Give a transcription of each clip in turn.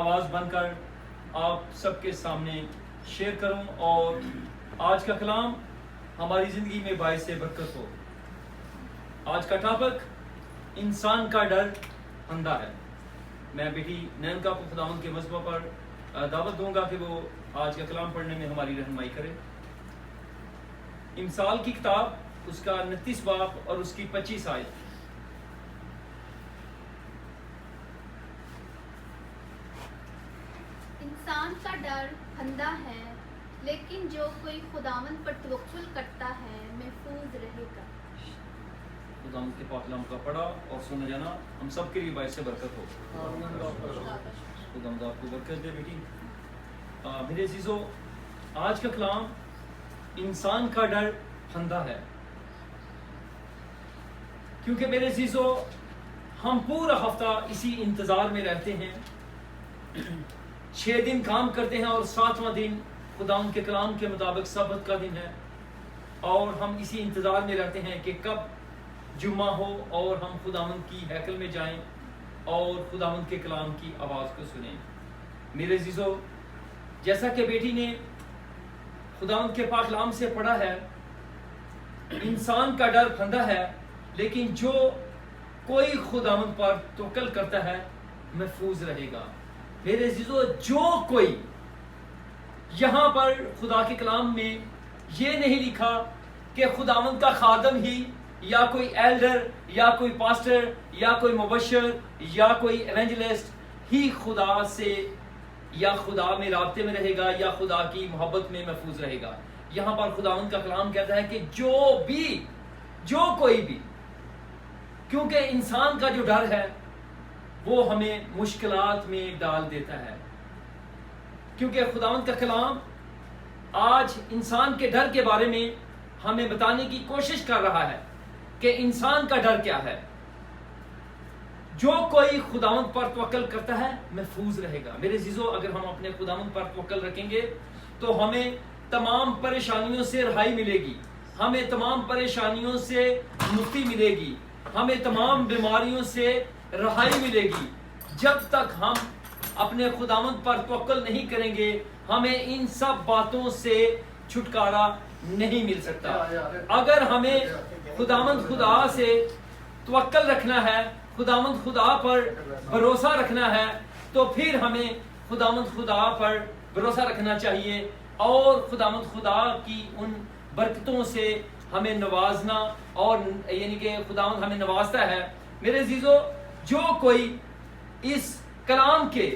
آواز بن کر آپ سب کے سامنے شیئر کروں اور آج کا کلام ہماری زندگی میں باعث برکت ہو۔ آج کا ٹاپک انسان کا ڈر اندھا ہے۔ میں بیٹی نینکا کو خداوند کے مذبح پر دعوت دوں گا کہ وہ آج کا کلام پڑھنے میں ہماری رہنمائی کرے۔ امثال کی کتاب اس کا 29 باب اور اس کی 25 آیت۔ انسان کا ڈر اندھا ہے، لیکن جو کوئی خداوند پر توکل کرتا ہے محفوظ رہے گا۔ خداوند کے پاک کلام کا پڑھا اور سنا جانا ہم سب کے لیے باعث برکت ہو۔ خداوند آپ کو برکت دے بیٹی۔ میرے عزیزو، آج کا کلام انسان کا ڈر اندھا ہے، کیونکہ میرے عزیزو ہم پورا ہفتہ اسی انتظار میں رہتے ہیں۔ 6 دن کام کرتے ہیں اور 7واں دن خداوند کے کلام کے مطابق سبت کا دن ہے، اور ہم اسی انتظار میں رہتے ہیں کہ کب جمعہ ہو اور ہم خداوند کی ہیکل میں جائیں اور خداوند کے کلام کی آواز کو سنیں۔ میرے عزیزو، جیسا کہ بیٹی نے خداوند کے پاک کلام سے پڑھا ہے، انسان کا ڈر اندھا ہے، لیکن جو کوئی خداوند پر توکل کرتا ہے محفوظ رہے گا۔ میرے عزیزو، جو کوئی، یہاں پر خدا کے کلام میں یہ نہیں لکھا کہ خداوند کا خادم ہی یا کوئی ایلڈر یا کوئی پاسٹر یا کوئی مبشر یا کوئی ایونجلسٹ ہی خدا سے یا خدا میں رابطے میں رہے گا یا خدا کی محبت میں محفوظ رہے گا۔ یہاں پر خداوند کا کلام کہتا ہے کہ جو کوئی بھی، کیونکہ انسان کا جو ڈر ہے وہ ہمیں مشکلات میں ڈال دیتا ہے، کیونکہ خداوند کا کلام آج انسان کے ڈر کے بارے میں ہمیں بتانے کی کوشش کر رہا ہے کہ انسان کا ڈر کیا ہے۔ جو کوئی خداوند پر توکل کرتا ہے محفوظ رہے گا۔ میرے عزیزو، اگر ہم اپنے خداوند پر توکل رکھیں گے تو ہمیں تمام پریشانیوں سے رہائی ملے گی، ہمیں تمام پریشانیوں سے مکتی ملے گی، ہمیں تمام بیماریوں سے رہائی ملے گی۔ جب تک ہم اپنے خداوند پر توکل نہیں کریں گے ہمیں ان سب باتوں سے چھٹکارا نہیں مل سکتا۔ اگر ہمیں خداوند خدا سے توکل رکھنا ہے، خداوند خدا پر بھروسہ رکھنا ہے، تو پھر ہمیں خداوند خدا پر بھروسہ رکھنا چاہیے اور خداوند خدا کی ان برکتوں سے ہمیں نوازنا، اور یعنی کہ خداوند ہمیں نوازتا ہے۔ میرے عزیزو، جو کوئی اس کلام کے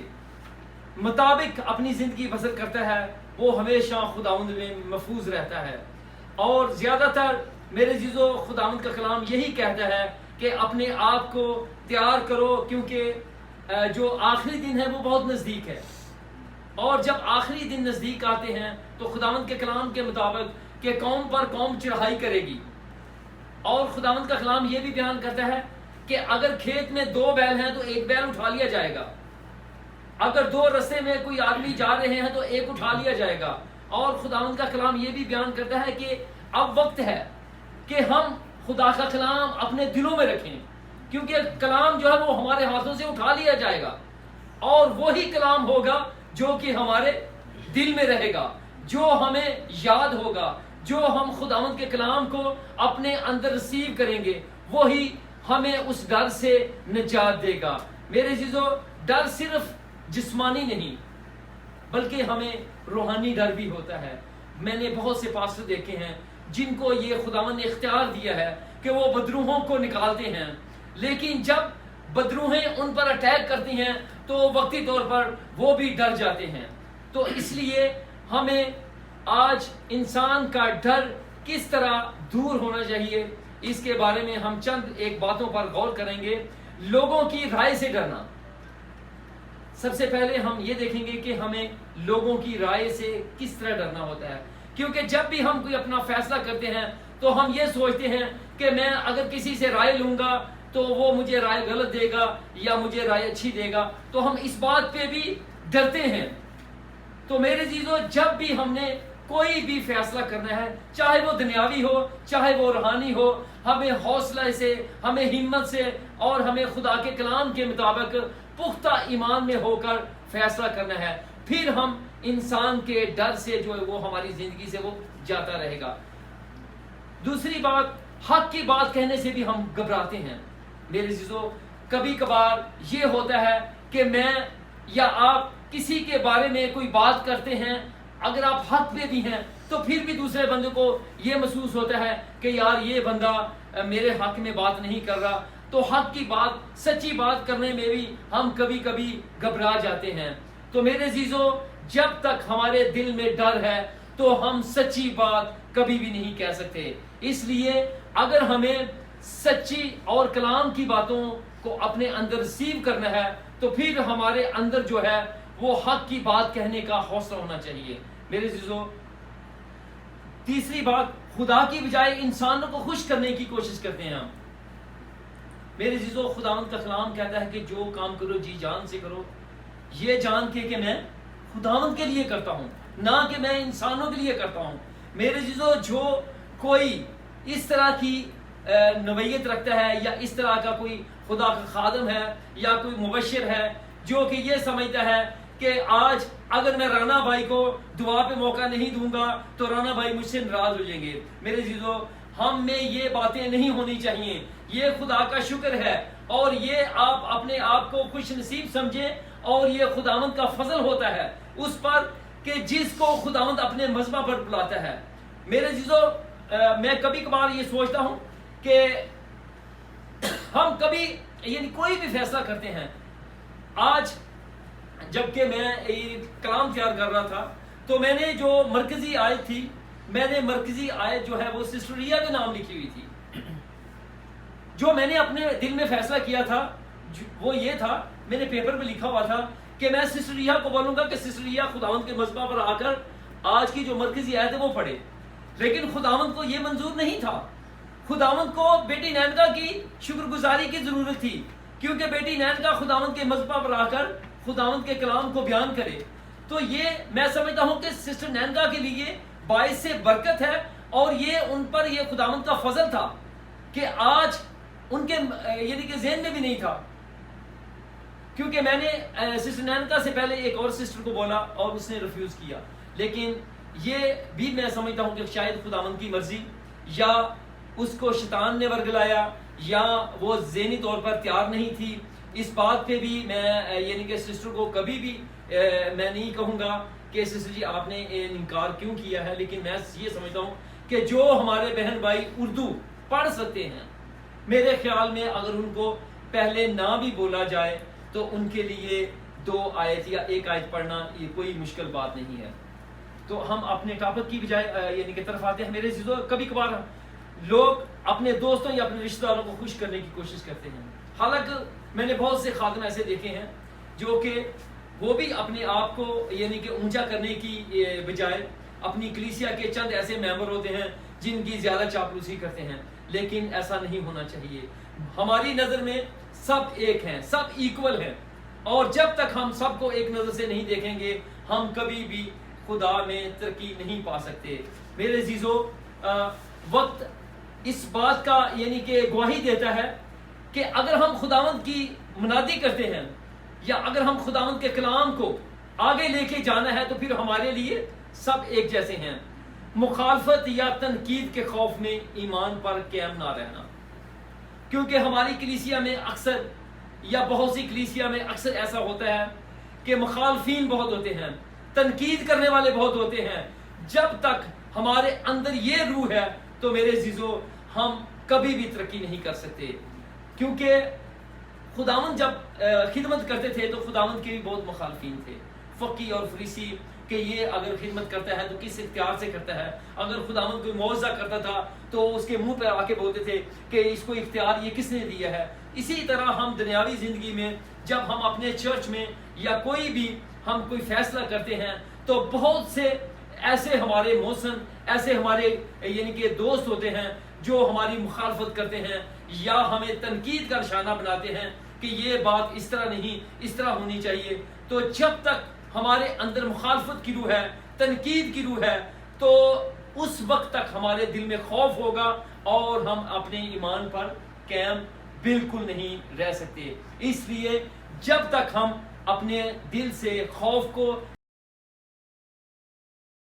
مطابق اپنی زندگی بسر کرتا ہے وہ ہمیشہ خداوند میں محفوظ رہتا ہے۔ اور زیادہ تر میرے عزیزو، خداوند کا کلام یہی کہتا ہے کہ اپنے آپ کو تیار کرو، کیونکہ جو آخری دن ہے وہ بہت نزدیک ہے۔ اور جب آخری دن نزدیک آتے ہیں تو خداوند کے کلام کے مطابق کہ قوم پر قوم چڑھائی کرے گی۔ اور خداوند کا کلام یہ بھی بیان کرتا ہے کہ اگر کھیت میں 2 بیل ہیں تو 1 بیل اٹھا لیا جائے گا، اگر 2 رستے میں کوئی آدمی جا رہے ہیں تو 1 اٹھا لیا جائے گا۔ اور خداوند کا کلام یہ بھی بیان کرتا ہے کہ اب وقت ہے کہ ہم خدا کا کلام اپنے دلوں میں رکھیں، کیونکہ کلام جو ہے وہ ہمارے ہاتھوں سے اٹھا لیا جائے گا، اور وہی کلام ہوگا جو کہ ہمارے دل میں رہے گا، جو ہمیں یاد ہوگا، جو ہم خداوند کے کلام کو اپنے اندر ریسیو کریں گے، وہی ہمیں اس ڈر سے نجات دے گا۔ میرے عزیزو، ڈر صرف جسمانی نہیں بلکہ ہمیں روحانی ڈر بھی ہوتا ہے۔ میں نے بہت سے پاسٹر دیکھے ہیں جن کو یہ خداوند نے اختیار دیا ہے کہ وہ بدروحوں کو نکالتے ہیں، لیکن جب بدروحیں ان پر اٹیک کرتی ہیں تو وقتی طور پر وہ بھی ڈر جاتے ہیں۔ تو اس لیے ہمیں آج انسان کا ڈر کس طرح دور ہونا چاہیے، اس کے بارے میں ہم چند ایک باتوں پر غور کریں گے۔ لوگوں کی رائے سے ڈرنا۔ سب سے پہلے ہم یہ دیکھیں گے کہ ہمیں لوگوں کی رائے سے کس طرح ڈرنا ہوتا ہے، کیونکہ جب بھی ہم کوئی اپنا فیصلہ کرتے ہیں تو ہم یہ سوچتے ہیں کہ میں اگر کسی سے رائے لوں گا تو وہ مجھے رائے غلط دے گا یا مجھے رائے اچھی دے گا، تو ہم اس بات پہ بھی ڈرتے ہیں۔ تو میرے عزیزو، جب بھی ہم نے کوئی بھی فیصلہ کرنا ہے، چاہے وہ دنیاوی ہو چاہے وہ روحانی ہو، ہمیں حوصلہ سے، ہمیں ہمت سے اور ہمیں خدا کے کلام کے مطابق پختہ ایمان میں ہو کر فیصلہ کرنا ہے، پھر ہم انسان کے ڈر سے جو ہے وہ ہماری زندگی سے وہ جاتا رہے گا۔ دوسری بات، حق کی بات کہنے سے بھی ہم گھبراتے ہیں۔ میرے عزیزو، کبھی کبھار یہ ہوتا ہے کہ میں یا آپ کسی کے بارے میں کوئی بات کرتے ہیں، اگر آپ حق میں بھی ہیں تو پھر بھی دوسرے بندے کو یہ محسوس ہوتا ہے کہ یار یہ بندہ میرے حق میں بات نہیں کر رہا، تو حق کی بات، سچی بات کرنے میں بھی ہم کبھی کبھی گھبرا جاتے ہیں۔ تو میرے عزیزو، جب تک ہمارے دل میں ڈر ہے تو ہم سچی بات کبھی بھی نہیں کہہ سکتے۔ اس لیے اگر ہمیں سچی اور کلام کی باتوں کو اپنے اندر ریسیو کرنا ہے تو پھر ہمارے اندر جو ہے وہ حق کی بات کہنے کا حوصلہ ہونا چاہیے۔ میرے عزیزو، تیسری بات، خدا کی بجائے انسانوں کو خوش کرنے کی کوشش کرتے ہیں ہم۔ میرے عزیزو، خداوند کا کلام کہتا ہے کہ جو کام کرو جی جان سے کرو، یہ جان کے کہ میں خداوند کے لیے کرتا ہوں، نہ کہ میں انسانوں کے لیے کرتا ہوں۔ میرے عزیزو، جو کوئی اس طرح کی نوعیت رکھتا ہے یا اس طرح کا کوئی خدا کا خادم ہے یا کوئی مبشر ہے جو کہ یہ سمجھتا ہے کہ آج اگر میں رانا بھائی کو دعا پہ موقع نہیں دوں گا تو رانا بھائی مجھ سے ناراض ہو جائیں گے، میرے عزیزو، ہم میں یہ باتیں نہیں ہونی چاہیے۔ یہ خدا کا شکر ہے اور یہ آپ اپنے آپ کو خوش نصیب سمجھیں، اور یہ خداوند کا فضل ہوتا ہے اس پر کہ جس کو خداوند اپنے مذبح پر بلاتا ہے۔ میرے عزیزو، میں کبھی کبھار یہ سوچتا ہوں کہ ہم کبھی یعنی کوئی بھی فیصلہ کرتے ہیں۔ آج جبکہ میں کلام تیار کر رہا تھا تو میں نے جو مرکزی آیت تھی، میں نے مرکزی آیت جو ہے وہ سسٹر ریا کے نام لکھی ہوئی تھی۔ جو میں نے اپنے دل میں فیصلہ کیا تھا وہ یہ تھا، میں نے پیپر پہ لکھا ہوا تھا کہ میں سسٹر ریا کو بولوں گا کہ سسٹر ریا خداوند کے مذبح پر آ کر آج کی جو مرکزی آیت ہے وہ پڑھے، لیکن خداوند کو یہ منظور نہیں تھا۔ خداوند کو بیٹی نینکا کی شکر گزاری کی ضرورت تھی، کیونکہ بیٹی نینکا خداوند کے مذبح پر آ کر خداوند کے کلام کو بیان کرے۔ تو یہ میں سمجھتا ہوں کہ سسٹر نینکا کے لیے باعث سے برکت ہے، اور یہ ان پر یہ خداوند کا فضل تھا کہ آج ان کے یعنی کہ ذہن میں بھی نہیں تھا، کیونکہ میں نے سسٹر نینکا سے پہلے ایک اور سسٹر کو بولا اور اس نے ریفیوز کیا، لیکن یہ بھی میں سمجھتا ہوں کہ شاید خداوند کی مرضی، یا اس کو شیطان نے ورگلایا، یا وہ ذہنی طور پر تیار نہیں تھی۔ اس بات پہ بھی میں یعنی کہ سسٹر کو کبھی بھی میں نہیں کہوں گا کہ سسٹر جی آپ نے انکار کیوں کیا ہے، لیکن میں یہ سمجھتا ہوں کہ جو ہمارے بہن بھائی اردو پڑھ سکتے ہیں، میرے خیال میں اگر ان کو پہلے نہ بھی بولا جائے تو ان کے لیے 2 آیت یا 1 آیت پڑھنا یہ کوئی مشکل بات نہیں ہے۔ تو ہم اپنے ٹاپک کی بجائے یعنی کہ طرف آتے ہیں۔ میرے عزیزو، کبھی کبھار لوگ اپنے دوستوں یا اپنے رشتہ داروں کو خوش کرنے کی کوشش کرتے ہیں، حالانکہ میں نے بہت سے خادم ایسے دیکھے ہیں جو کہ وہ بھی اپنے آپ کو یعنی کہ اونچا کرنے کی بجائے اپنی کلیسیا کے چند ایسے ممبر ہوتے ہیں جن کی زیادہ چاپلوسی کرتے ہیں، لیکن ایسا نہیں ہونا چاہیے۔ ہماری نظر میں سب ایک ہیں، سب ایکول ہیں، اور جب تک ہم سب کو ایک نظر سے نہیں دیکھیں گے ہم کبھی بھی خدا میں ترقی نہیں پا سکتے۔ میرے عزیزو، وقت اس بات کا یعنی کہ گواہی دیتا ہے کہ اگر ہم خداوند کی منادی کرتے ہیں یا اگر ہم خداوند کے کلام کو آگے لے کے جانا ہے تو پھر ہمارے لیے سب ایک جیسے ہیں۔ مخالفت یا تنقید کے خوف میں ایمان پر قائم نہ رہنا، کیونکہ ہماری کلیسیا میں اکثر یا بہت سی کلیسیا میں اکثر ایسا ہوتا ہے کہ مخالفین بہت ہوتے ہیں، تنقید کرنے والے بہت ہوتے ہیں۔ جب تک ہمارے اندر یہ روح ہے تو میرے عزیزو ہم کبھی بھی ترقی نہیں کر سکتے، کیونکہ خداوند جب خدمت کرتے تھے تو خداوند کے بھی بہت مخالفین تھے، فقی اور فریسی، کہ یہ اگر خدمت کرتا ہے تو کس اختیار سے کرتا ہے۔ اگر خداوند کوئی معجزہ کرتا تھا تو اس کے منہ پہ آ کے بولتے تھے کہ اس کو اختیار یہ کس نے دیا ہے۔ اسی طرح ہم دنیاوی زندگی میں جب ہم اپنے چرچ میں یا کوئی بھی ہم کوئی فیصلہ کرتے ہیں تو بہت سے ایسے ہمارے محسن، ایسے ہمارے یعنی کہ دوست ہوتے ہیں جو ہماری مخالفت کرتے ہیں یا ہمیں تنقید کا نشانہ بناتے ہیں کہ یہ بات اس طرح نہیں، اس طرح ہونی چاہیے۔ تو جب تک ہمارے اندر مخالفت کی روح ہے، تنقید کی روح ہے، تو اس وقت تک ہمارے دل میں خوف ہوگا اور ہم اپنے ایمان پر قائم بالکل نہیں رہ سکتے۔ اس لیے جب تک ہم اپنے دل سے خوف کو